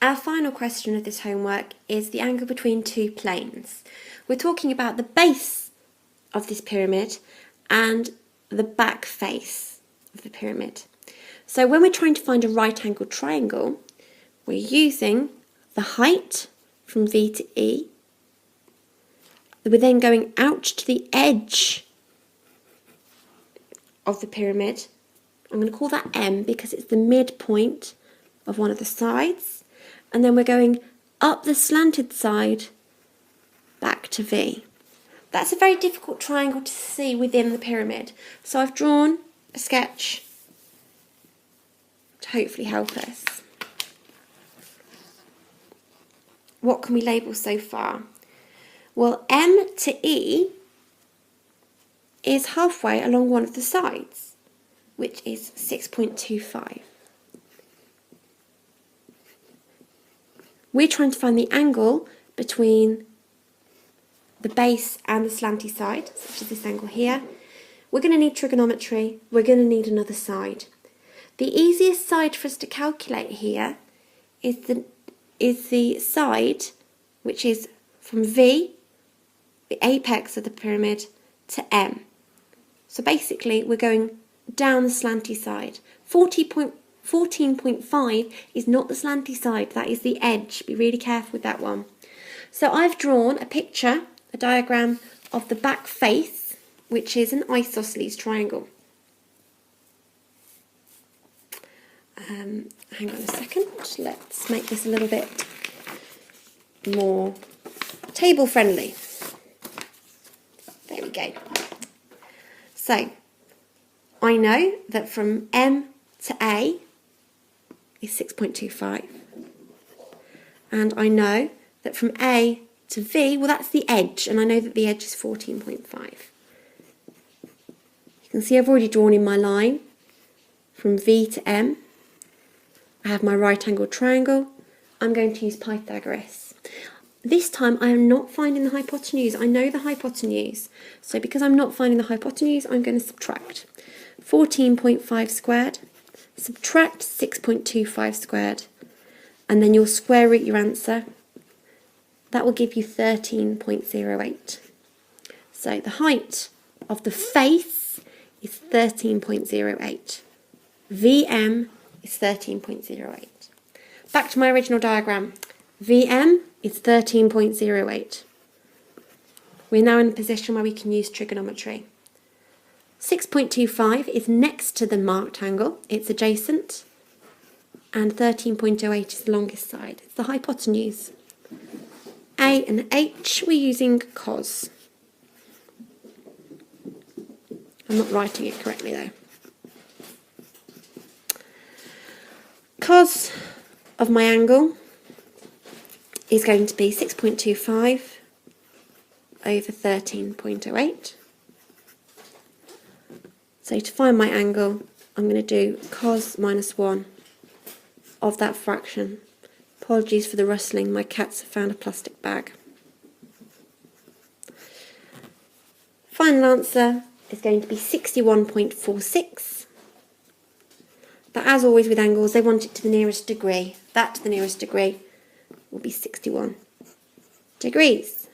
Our final question of this homework is the angle between two planes. We're talking about the base of this pyramid and the back face of the pyramid. So when we're trying to find a right-angled triangle, we're using the height from V to E. We're then going out to the edge of the pyramid. I'm going to call that M because it's the midpoint of one of the sides. And then we're going up the slanted side back to V. That's a very difficult triangle to see within the pyramid. So I've drawn a sketch to hopefully help us. What can we label so far? Well, M to E is halfway along one of the sides, which is 6.25. We're trying to find the angle between the base and the slanty side, such as this angle here. We're going to need trigonometry. We're going to need another side. The easiest side for us to calculate here is the side which is from V, the apex of the pyramid, to M. So basically we're going down the slanty side. 14.5 is not the slanty side, that is the edge. Be really careful with that one. So I've drawn a picture, a diagram of the back face, which is an isosceles triangle. Hang on a second, let's make this a little bit more table friendly. There we go. So, I know that from M to A is 6.25. And I know that from A to V, well, that's the edge, and I know that the edge is 14.5. You can see I've already drawn in my line from V to M. I have my right-angled triangle. I'm going to use Pythagoras. This time I am not finding the hypotenuse. I know the hypotenuse. So because I'm not finding the hypotenuse, I'm going to subtract. 14.5 squared, subtract 6.25 squared, and then you'll square root your answer. That will give you 13.08. So the height of the face is 13.08. VM is 13.08. Back to my original diagram. VM is 13.08. We're now in a position where we can use trigonometry. 6.25 is next to the marked angle, it's adjacent, and 13.08 is the longest side. It's the hypotenuse. A and H, we're using cos. I'm not writing it correctly though. Cos of my angle is going to be 6.25 over 13.08. So to find my angle, I'm going to do cos minus 1 of that fraction. Apologies for the rustling, my cats have found a plastic bag. Final answer is going to be 61.46. But as always with angles, they want it to the nearest degree. That to the nearest degree will be 61 degrees.